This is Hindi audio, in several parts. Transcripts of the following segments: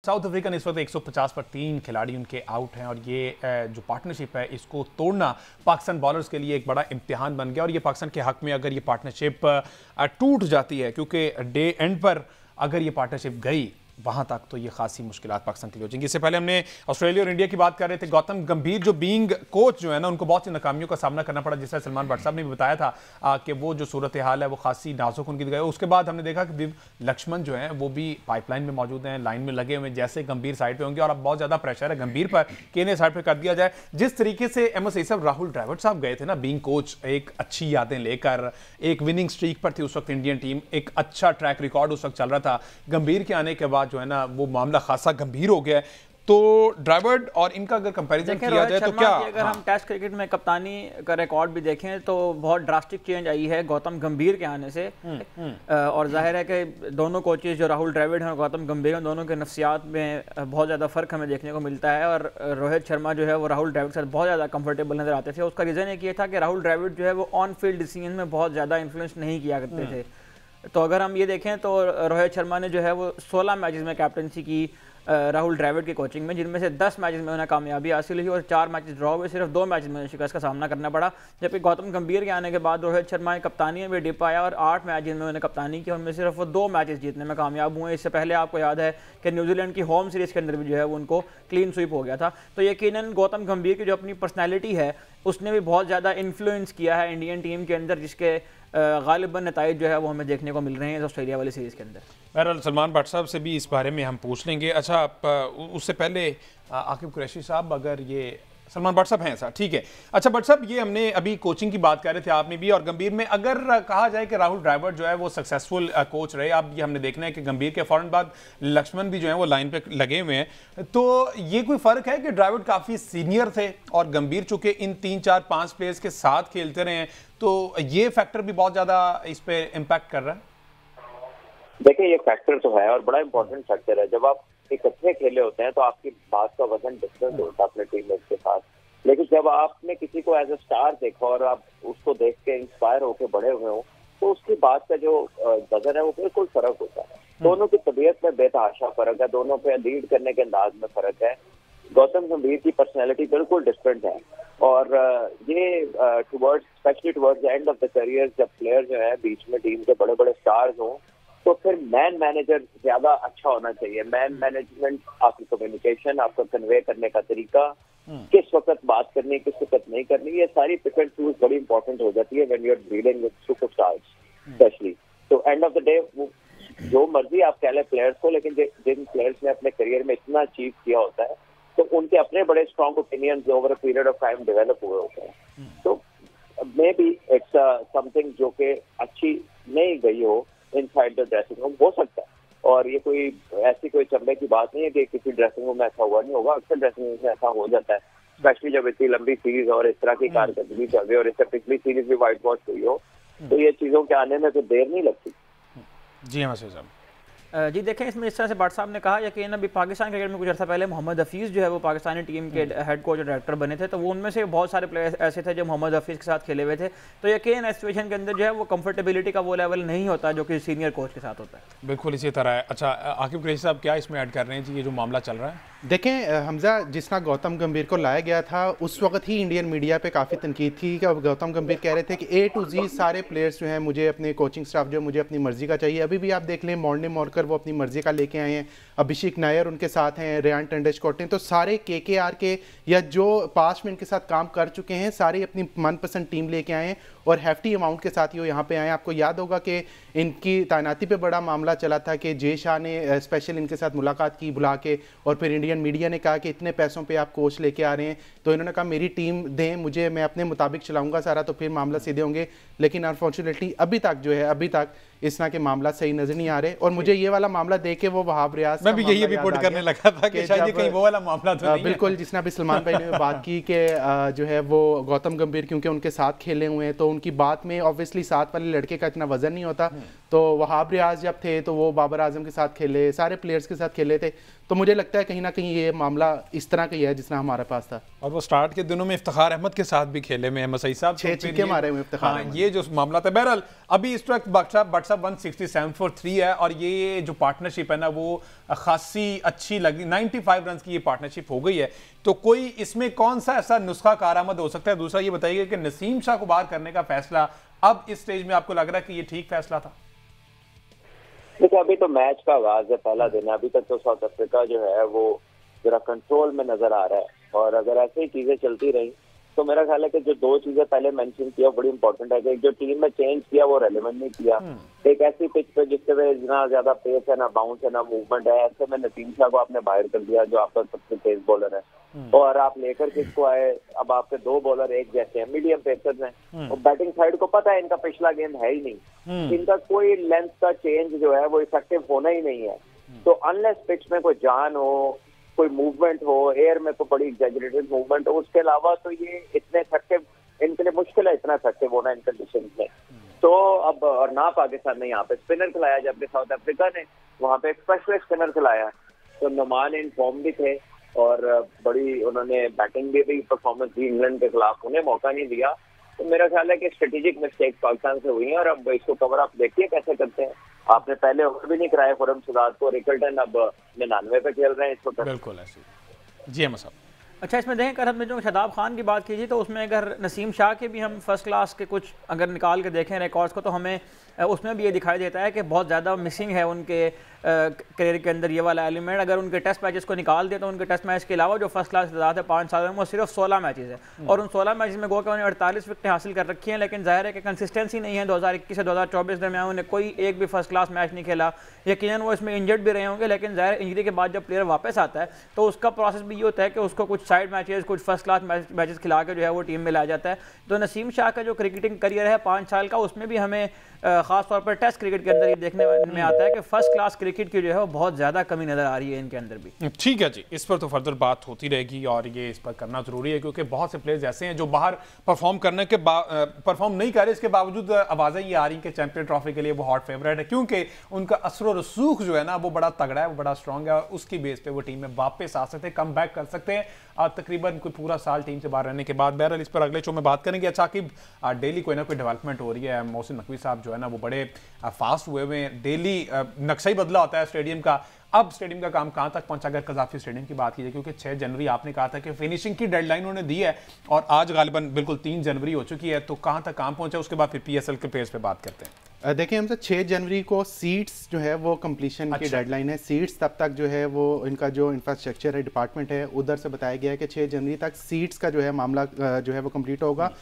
साउथ अफ्रीका ने इस वक्त 150 पर 3 खिलाड़ी उनके आउट हैं और ये जो पार्टनरशिप है इसको तोड़ना पाकिस्तान बॉलर्स के लिए एक बड़ा इम्तिहान बन गया और ये पाकिस्तान के हक में अगर ये पार्टनरशिप टूट जाती है, क्योंकि डे एंड पर अगर ये पार्टनरशिप गई वहां तक तो ये खासी मुश्किलात पाकिस्तान के लिए हो जाएंगी। इससे पहले हमने ऑस्ट्रेलिया और इंडिया की बात कर रहे थे। गौतम गंभीर जो बीइंग कोच जो है ना, उनको बहुत सी नाकामियों का सामना करना पड़ा, जिससे सलमान भट्ट साहब ने भी बताया था कि वो जो सूरत हाल है वो खासी नाजुक उनकी गई। उसके बाद हमने देखा कि विव लक्ष्मण जो है वो भी पाइपलाइन में मौजूद हैं, लाइन में लगे हुए, जैसे गंभीर साइड पर होंगे और अब बहुत ज़्यादा प्रेशर है गंभीर पर कि इन्हें साइड पर कर दिया जाए। जिस तरीके से एमएस साहब राहुल ड्राविड साहब गए थे ना बीइंग कोच, एक अच्छी यादें लेकर, एक विनिंग स्ट्रीक पर थी उस वक्त इंडियन टीम, एक अच्छा ट्रैक रिकॉर्ड उस वक्त चल रहा था। गंभीर के आने के बाद जो है ना वो मामला खासा गंभीर हो गया है। तो ड्राविड और इनका अगर कंपैरिजन किया जाए तो क्या अगर हम टेस्ट क्रिकेट में कप्तानी का रिकॉर्ड भी देखें तो बहुत ड्रास्टिक चेंज आई है गौतम गंभीर के आने से। और जाहिर है कि दोनों कोचेज जो राहुल ड्राविड हैं और गौतम गंभीर हैं, दोनों के नफ्सियात में बहुत ज़्यादा फ़र्क हमें देखने को मिलता है। और रोहित शर्मा जो है वो राहुल ड्राविड के साथ बहुत ज़्यादा कंफर्टेबल नजर आते थे। उसका रीज़न एक ये था कि राहुल ड्राविड जो है वो ऑन फील्ड डिसीजन में बहुत ज़्यादा इन्फ्लुएंस नहीं किया करते थे। तो अगर हम ये देखें तो रोहित शर्मा ने जो है वो 16 मैचेस में कैप्टनसी की राहुल ड्राविड की कोचिंग में, जिनमें से 10 मैचेस में उन्हें कामयाबी हासिल हुई और 4 मैचेस ड्रॉ हुए। सिर्फ 2 मैचेस में शिकस्त का सामना करना पड़ा। जबकि गौतम गंभीर के आने के बाद रोहित शर्मा ने कप्तानी में भी डिप आया और 8 मैच जिनमें उन्हें कप्तानी की, उनमें सिर्फ वो 2 मैचेस जीतने में कामयाब हुए। इससे पहले आपको याद है कि न्यूजीलैंड की होम सीरीज़ के अंदर भी जो है वो उनको क्लीन स्वीप हो गया था। तो यकीनन गौतम गंभीर की जो अपनी पर्सनैलिटी है उसने भी बहुत ज़्यादा इन्फ्लुएंस किया है इंडियन टीम के अंदर, जिसके गालिबन नताइज जो है वो हमें देखने को मिल रहे हैं ऑस्ट्रेलिया वाली सीरीज़ के अंदर। बहरहाल सलमान भट्ट साहब से भी इस बारे में हम पूछ लेंगे। अच्छा, उससे पहले आकिब कुरैशी साहब, अगर ये सलमान भट्ट साहब हैं सर, ठीक है। अच्छा भट्ट साहब, ये हमने अभी कोचिंग की बात कर रहे थे आपने भी, और गंभीर में अगर कहा जाए कि राहुल ड्राविड जो है वो सक्सेसफुल कोच रहे, अब ये हमने देखना है कि गंभीर के फौरन बाद लक्ष्मण भी जो है वो लाइन पे लगे हुए हैं, तो ये कोई फ़र्क है कि ड्राविड काफ़ी सीनियर थे और गंभीर चूंकि इन 3, 4, 5 प्लेयर्स के साथ खेलते रहे हैं, तो ये फैक्टर भी बहुत ज़्यादा इस पर इम्पैक्ट कर रहा है? देखिए, ये फैक्टर तो है और बड़ा इंपॉर्टेंट फैक्टर है। जब आप इकट्ठे खेले होते हैं तो आपकी बात का वजन डिफरेंट होता है अपने टीममेट के साथ, लेकिन जब आपने किसी को एज ए स्टार देखा और आप उसको देख के इंस्पायर होकर बड़े हुए हो तो उसकी बात का जो वजन है वो बिल्कुल फर्क होता है। दोनों की तबीयत में बेतहाशा फर्क है, दोनों पे लीड करने के अंदाज में फर्क है। गौतम गंभीर की पर्सनैलिटी बिल्कुल डिफरेंट है और ये specially towards the end of the career जब प्लेयर जो है बीच में टीम के बड़े बड़े स्टार्स हों तो फिर मैन मैनेजर ज्यादा अच्छा होना चाहिए। मैन मैनेजमेंट, आपकी कम्युनिकेशन, आपका कन्वे करने का तरीका, किस वक्त बात करनी किस वक्त नहीं करनी, ये सारी पिक एंड चूज बड़ी इंपॉर्टेंट हो जाती है when you are dealing with superstars specially. तो एंड ऑफ द डे जो मर्जी आप कह लें प्लेयर्स को, लेकिन जिन प्लेयर्स ने अपने करियर में इतना अचीव किया होता है तो उनके अपने बड़े strong opinions over a period of time develop हुए होते हैं। तो मे बी इट्स समथिंग जो कि अच्छी नहीं गई हो इनसाइड द ड्रेसिंग रूम, हो सकता है। और ये कोई ऐसी कोई चंबे की बात नहीं है कि किसी ड्रेसिंग रूम में ऐसा हुआ नहीं होगा, अक्सर ड्रेसिंग रूम में ऐसा हो जाता है, स्पेशली जब इतनी लंबी सीरीज और इस तरह की कारकर्दगी चल रही है और इससे पिछली सीरीज भी व्हाइट वॉश हुई हो, तो ये चीजों के आने में तो देर नहीं लगती। जी हाँ साहब। जी देखें, इसमें इस तरह से भट्ट साहब ने कहा यकीन अभी पाकिस्तान क्रिकेट में कुछ अर्सा पहले मोहम्मद हफीज़ जो है वो पाकिस्तानी टीम के हेड कोच और डायरेक्टर बने थे, तो वो उनमें से बहुत सारे प्लेयर्स ऐसे थे जो मोहम्मद हफीज़ के साथ खेले हुए थे। तो यकीन इस सिचुएशन के अंदर जो है वो कंफर्टेबिलिटी का वो लेवल नहीं होता जो कि सीनियर कोच के साथ होता है। बिल्कुल इसी तरह है। अच्छा आकिब कुरैशी साहब, क्या इसमें ऐड कर रहे हैं जी, ये जो मामला चल रहा है? देखें हमजा, जिस तरह गौतम गंभीर को लाया गया था उस वक्त ही इंडियन मीडिया पे काफ़ी तनकीद थी कि गौतम गंभीर कह रहे थे कि A to Z सारे प्लेयर्स जो हैं मुझे अपने कोचिंग स्टाफ जो मुझे अपनी मर्जी का चाहिए। अभी भी आप देख लें मॉर्ने मॉर्कर वो अपनी मर्जी का लेके आए हैं, अभिषेक नायर उनके साथ हैं, रेयान टंडनकोटे, तो सारे KKR के या जो पास्ट में इनके साथ काम कर चुके हैं सारे अपनी मनपसंद टीम लेके आए हैं और हैफ्टी अमाउंट के साथ ही वो यहाँ पे आए। आपको याद होगा कि इनकी तैनाती पे बड़ा मामला चला था कि जय शाह ने स्पेशल इनके साथ मुलाकात की बुला के, और फिर इंडियन मीडिया ने कहा कि इतने पैसों पे आप कोच लेके आ रहे हैं, तो इन्होंने कहा मेरी टीम दें मुझे, मैं अपने मुताबिक चलाऊंगा सारा, तो फिर मामला सीधे होंगे। लेकिन अनफॉर्चुनेटली अभी तक जो है अभी तक इस तरह के मामला सही नजर नहीं आ रहे। और मुझे ये वाला मामला देख के वो वहाब रियाज मैं भी यही रिपोर्ट करने लगा था कि शायद ये कहीं वो वाला मामला तो नहीं बिल्कुल, जिसने अभी सलमान भाई ने बात की कि जो है वो गौतम गंभीर क्योंकि उनके साथ खेले हुए हैं तो उनकी बात में ऑब्वियसली साथ वाले लड़के का इतना वजन नहीं होता। तो वहाब रियाज जब थे तो वो बाबर आजम के साथ खेले, सारे प्लेयर्स के साथ खेले थे, तो मुझे लगता है कहीं ना कहीं ये मामला इस तरह का ही है जितना हमारे पास था। और वो स्टार्ट के दिनों में इफ्तिखार अहमद के साथ भी खेले में मसई साहब 6 छक्के मारे हुए इफ्तिखार अहमद। ये जो मामला था, बहरहाल अभी इस वक्त व्हाट्सएप 167 for 3 है और ये जो पार्टनरशिप है ना वो खासी अच्छी लगी। 95 रन की ये पार्टनरशिप हो गई है, तो कोई इसमें कौन सा ऐसा नुस्खा कारआमद हो सकता है? दूसरा ये बताइए कि नसीम शाह को बाहर करने का फैसला अब इस स्टेज में आपको लग रहा है कि ये ठीक फैसला था? देखिए, अभी तो मैच का आगाज है, पहला दिन है, अभी तक तो साउथ अफ्रीका जो है वो जरा कंट्रोल में नजर आ रहा है, और अगर ऐसे ही चीजें चलती रही तो मेरा ख्याल है कि जो दो चीजें पहले मेंशन किया बड़ी इंपॉर्टेंट है कि जो टीम में चेंज किया वो रेलेवेंट नहीं किया। एक ऐसी पिच पे जिसके पे ना ज्यादा पेस है, ना बाउंस है, ना मूवमेंट है, ऐसे में नसीम शाह को आपने बाहर कर दिया जो आपका सबसे तेज बॉलर है, और आप लेकर किसको आए? अब आपके दो बॉलर एक जैसे हैं, मीडियम पेसर्स हैं, और बैटिंग साइड को पता है इनका पिछला गेम है ही नहीं, इनका कोई लेंथ का चेंज जो है वो इफेक्टिव होना ही नहीं है। तो अनलेस पिच में कोई जान हो, कोई मूवमेंट हो, एयर में कोई बड़ी एग्जैजरेटेड मूवमेंट हो, उसके अलावा तो ये इतने इफेक्टिव इनके लिए मुश्किल है इतना इफेक्टिव होना इन कंडीशन में। तो अब और ना पाकिस्तान ने यहाँ पे स्पिनर खिलाया, जबकि साउथ अफ्रीका ने वहाँ पे एक स्पेशलिस्ट स्पिनर खिलाया, तो नुमान इन फॉर्म भी थे और बड़ी उन्होंने बैटिंग भी परफॉर्मेंस दी इंग्लैंड के खिलाफ, उन्हें मौका नहीं दिया। तो मेरा ख्याल है कि स्ट्रेटेजिक मिस्टेक पाकिस्तान से हुई है, और अब इसको कवर आप देखिए कैसे करते हैं। आपने पहले ओवर भी नहीं कराया खुरम सदात को, रिकल्टन अब 99 पे खेल रहे हैं इसको। बिल्कुल ऐसे जी अहमद साहब। अच्छा, इसमें देखें अगर हमने जो शादाब खान की बात की थी तो उसमें अगर नसीम शाह के भी हम फर्स्ट क्लास के कुछ अगर निकाल के देखें रिकॉर्ड्स को, तो हमें उसमें भी ये दिखाई देता है कि बहुत ज़्यादा मिसिंग है उनके करियर के अंदर ये वाला एलिमेंट। अगर उनके टेस्ट मैचेस को निकाल दे तो उनके टेस्ट मैच के अलावा जो फर्स्ट क्लास तादाद है 5 साल में वो सिर्फ 16 मैचेस है, और उन 16 मैचेस में गो के उन्हें 48 विकेटें हासिल कर रखी हैं, लेकिन जाहिर है कि कंसिस्टेंसी नहीं है। 2021 से 2024 दरमियान उन्हें कोई एक भी फर्स्ट क्लास मैच नहीं खेला। यकीनन वो इसमें इंजर्ड भी रहे होंगे, लेकिन जाहिर इंजरी के बाद जब प्लेयर वापस आता है तो उसका प्रोसेस भी ये होता है कि उसको कुछ साइड मैचेस, कुछ फर्स्ट क्लास मैचेस खिला के जो है वो टीम में लाया जाता है। तो नसीम शाह का जो क्रिकेटिंग करियर है 5 साल का, उसमें भी हमें खास तौर पर टेस्ट क्रिकेट के अंदर ये देखने में आता है कि फर्स्ट क्लास क्रिकेट की जो है वो बहुत ज़्यादा कमी नज़र आ रही है इनके अंदर भी। ठीक है जी, इस पर तो फर्दर बात होती रहेगी और ये इस पर करना जरूरी है, क्योंकि बहुत से प्लेयर्स ऐसे हैं जो बाहर परफॉर्म करने के परफॉर्म नहीं कर रहे, इसके बावजूद आवाज़ें ये आ रही कि चैंपियन ट्रॉफी के लिए वो हॉट फेवरेट है, क्योंकि उनका असर रसूख जो है ना वो बड़ा तगड़ा है, वो बड़ा स्ट्रॉन्ग है, और उसकी बेस पे वो टीम में वापस आ सकते हैं, कम बैक कर सकते हैं तकरीबन कोई पूरा साल टीम से बाहर रहने के बाद। बहरहाल इस पर अगले शो में बात करेंगे। अच्छा कि डेली कोई ना कोई डेवलपमेंट हो रही है, मोहसिन नकवी साहब जो है ना वो बड़े फास्ट हुए हुए हैं, डेली नक्शा ही बदला होता है स्टेडियम का। अब स्टेडियम का काम कहां तक पहुंचा अगर कजाफी स्टेडियम की बात कीजिए, क्योंकि 6 जनवरी आपने कहा था कि फिनिशिंग की डेडलाइन उन्होंने दी है और आज गालिबन बिल्कुल 3 जनवरी हो चुकी है, तो कहां तक काम पहुंचा, उसके बाद फिर पीएसएल के पेज पे बात करते हैं। देखिए, हमसे 6 जनवरी को सीट्स जो है वो कंप्लीशन की डेडलाइन है। सीट्स तब तक जो है वो इनका जो इंफ्रास्ट्रक्चर है डिपार्टमेंट है उधर से बताया गया है कि 6 जनवरी तक सीट्स का जो है मामला जो है वो कंप्लीट होगा।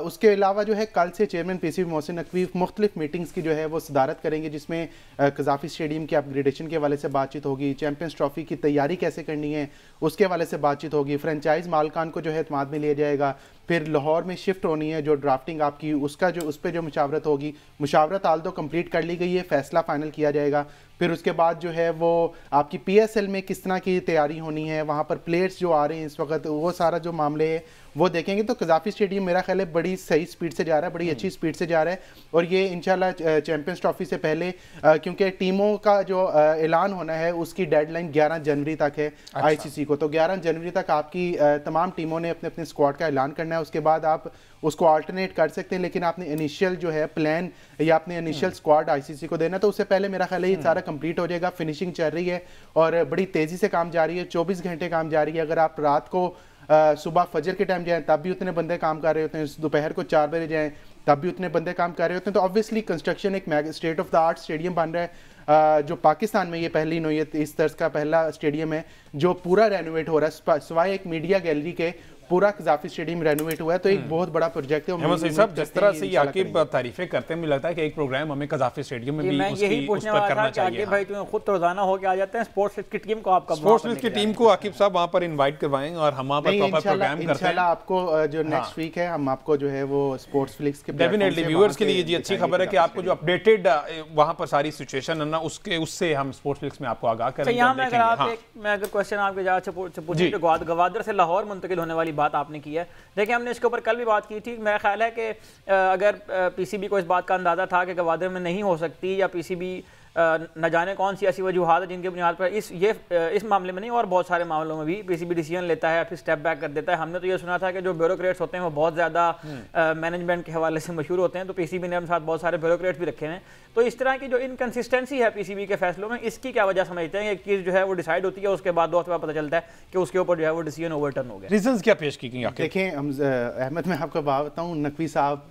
उसके अलावा जो है कल से चेयरमैन पीसीबी मोहसिन नकवी मुख्तलिफ मीटिंग्स की जो है वो सदारत करेंगे, जिसमें कजाफी स्टेडियम की अपग्रेडेशन के हवाले से बातचीत होगी, चैंपियंस ट्रॉफी की तैयारी कैसे करनी है उसके हवाले से बातचीत होगी, फ्रेंचाइज मालकान को जो है एतमाद में लिया जाएगा, फिर लाहौर में शिफ्ट होनी है जो ड्राफ्टिंग आपकी उसका जो उस पर जो मुशावरत होगी, मुशावरत आल तो कंप्लीट कर ली गई है, फैसला फाइनल किया जाएगा। फिर उसके बाद जो है वो आपकी पीएसएल में किस तरह की तैयारी होनी है, वहाँ पर प्लेयर्स जो आ रहे हैं इस वक्त वो सारा जो मामले है वो देखेंगे। तो कजाफी स्टेडियम मेरा ख्याल है बड़ी सही स्पीड से जा रहा है, बड़ी अच्छी स्पीड से जा रहा है, और ये इंशाल्लाह चैंपियंस ट्रॉफी से पहले क्योंकि टीमों का जो ऐलान होना है उसकी डेडलाइन 11 जनवरी तक है आईसीसी को, तो 11 जनवरी तक आपकी तमाम टीमों ने अपने अपने स्क्वाड का ऐलान करना है। उसके बाद आप उसको अल्टरनेट कर सकते हैं, लेकिन आपने इनिशियल जो है प्लान या अपने इनिशियल स्क्वाड आईसीसी को देना, तो उससे पहले मेरा ख्याल है ये सारा कंप्लीट हो जाएगा। फिनिशिंग चल रही है और बड़ी तेज़ी से काम जारी है, 24 घंटे काम जारी है। अगर आप रात को सुबह फजर के टाइम जाएं तब भी उतने बंदे काम कर रहे होते हैं, दोपहर को 4 बजे जाएं तब भी उतने बंदे काम कर रहे होते हैं। तो ऑब्वियसली कंस्ट्रक्शन एक state of the art stadium बन रहा है, जो पाकिस्तान में ये पहली नौयत इस तर्ज का पहला स्टेडियम है जो पूरा रेनोवेट हो रहा है, सिवाय एक मीडिया गैलरी के पूरा कजाफी स्टेडियम रेनोवेट हुआ है। तो एक बहुत बड़ा प्रोजेक्ट है। अहमद सईद साहब, जिस तरह से ये आकिब तारीफें करते हैं, मुझे लगता है कि एक प्रोग्राम हमें कजाफी स्टेडियम में भी उस पर करना चाहिए। भाई तुम्हें खुद तो रोजाना होके आ जाते हैं स्पोर्ट्स लिस्ट की टीम को, आपका स्पोर्ट्स लिस्ट की टीम को आकिब साहब वहां पर इनवाइट करवाएंगे और हम वहां पर प्रॉपर प्रोग्राम करते हैं। इंशाल्लाह आपको जो नेक्स्ट वीक है हम आपको जो है वो स्पोर्ट्स फ्लिक्स के डेफिनेटली व्यूअर्स के लिए जी अच्छी खबर है कि आपको जो अपडेटेड वहां पर सारी सिचुएशन है ना उससे हम स्पोर्ट्स फ्लिक्स में आपको आगाह करेंगे। यहाँ मैं अगर क्वेश्चन आपके जहाँ से पूछूं, गवादर से लाहौर मुंतकिल होने वाली बात आपने की है, देखिए हमने इसके ऊपर कल भी बात की थी। मेरा ख्याल है कि अगर पीसीबी को इस बात का अंदाज़ा था कि गवादर में नहीं हो सकती या पीसीबी न जाने कौन सी ऐसी वजूहात है जिनके बुनियाद पर इस मामले में नहीं और बहुत सारे मामलों में भी पीसीबी डिसीजन लेता है, फिर स्टेप बैक कर देता है। हमने तो ये सुना था कि जो ब्यूरोक्रेट्स होते हैं वो बहुत ज़्यादा मैनेजमेंट के हवाले से मशहूर होते हैं, तो पीसीबी ने अपने साथ बहुत सारे ब्यूरोक्रेट्स भी रखे हैं। तो इस तरह की जो इनकन्सिस्टेंसी है पीसीबी के फैसलों में, इसकी क्या वजह समझते हैं? एक चीज़ जो है वो डिसाइड होती है, उसके बाद 2 हफ्ते बाद पता चलता है कि उसके ऊपर जो है वो डिसीजन ओवरटर्न हो गया। रीजंस क्या पेश की गई? देखें अहमद, मैं आपको बात बताऊं, नकवी साहब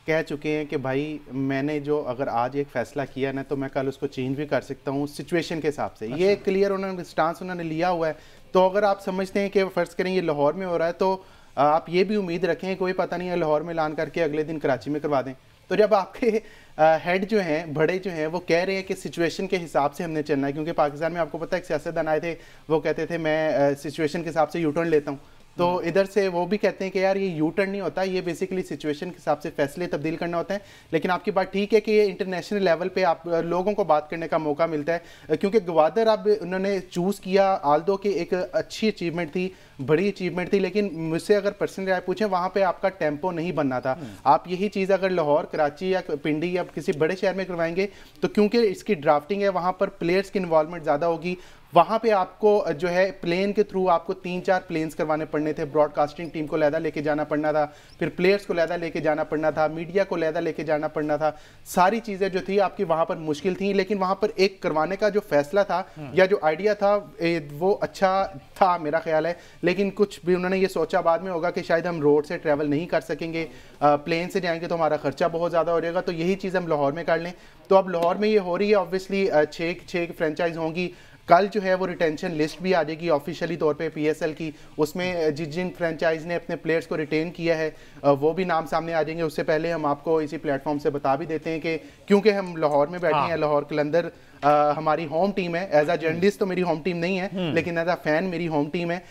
कह चुके हैं कि भाई मैंने जो अगर आज एक फ़ैसला किया ना तो मैं कल उसको चेंज भी कर सकता हूँ सिचुएशन के हिसाब से। ये क्लियर उन्होंने स्टांस उन्होंने लिया हुआ है। तो अगर आप समझते हैं कि फ़र्ज़ करें ये लाहौर में हो रहा है, तो आप ये भी उम्मीद रखें, कोई पता नहीं है लाहौर में ऐलान करके अगले दिन कराची में करवा दें। तो जब आपके हेड जो हैं, बड़े जो हैं, वो कह रहे हैं कि सिचुएशन के हिसाब से हमने चलना है, क्योंकि पाकिस्तान में आपको पता है एक सियासतदान आए थे, वो कहते थे मैं सिचुएशन के हिसाब से यू टर्न लेता हूँ। तो इधर से वो भी कहते हैं कि यार ये यू टर्न नहीं होता, ये बेसिकली सिचुएशन के हिसाब से फैसले तब्दील करना होता है। लेकिन आपकी बात ठीक है कि ये इंटरनेशनल लेवल पे आप लोगों को बात करने का मौका मिलता है, क्योंकि गवादर अब उन्होंने चूज़ किया, आल्दो की एक अच्छी अचीवमेंट थी, बड़ी अचीवमेंट थी, लेकिन मुझसे अगर पर्सनल राय पूछें वहाँ पे आपका टेम्पो नहीं बनना था। आप यही चीज़ अगर लाहौर, कराची या पिंडी या किसी बड़े शहर में करवाएंगे तो क्योंकि इसकी ड्राफ्टिंग है, वहाँ पर प्लेयर्स की इन्वॉल्वमेंट ज़्यादा होगी। वहाँ पे आपको जो है प्लेन के थ्रू आपको 3-4 प्लेन्स करवाने पड़ने थे, ब्रॉडकास्टिंग टीम को लहदा लेके जाना पड़ना था, फिर प्लेयर्स को लहदा लेके जाना पड़ना था, मीडिया को लहदा लेके जाना पड़ना था। सारी चीज़ें जो थी आपकी वहाँ पर मुश्किल थी, लेकिन वहाँ पर एक करवाने का जो फैसला था या जो आइडिया था वो अच्छा था मेरा ख्याल है। लेकिन कुछ भी उन्होंने ये सोचा बाद में होगा कि शायद हम रोड से ट्रैवल नहीं कर सकेंगे, प्लेन से जाएंगे तो हमारा खर्चा बहुत ज़्यादा हो जाएगा, तो यही चीज़ हम लाहौर में कर लें। तो अब लाहौर में ये हो रही है, ऑब्वियसली 6 फ्रेंचाइज होंगी। कल जो है वो रिटेंशन लिस्ट भी आ जाएगी ऑफिशियली तौर पे पीएसएल की, उसमें जिन फ्रेंचाइज ने अपने प्लेयर्स को रिटेन किया है वो भी नाम सामने आ जाएंगे। उससे पहले हम आपको इसी प्लेटफॉर्म से बता भी देते हैं कि क्योंकि हम लाहौर में बैठे हैं, लाहौर कलंदर हमारी होम टीम है। एज अ जर्नलिस्ट तो मेरी होम टीम नहीं है, लेकिन एज अ फैन मेरी होम टीम है।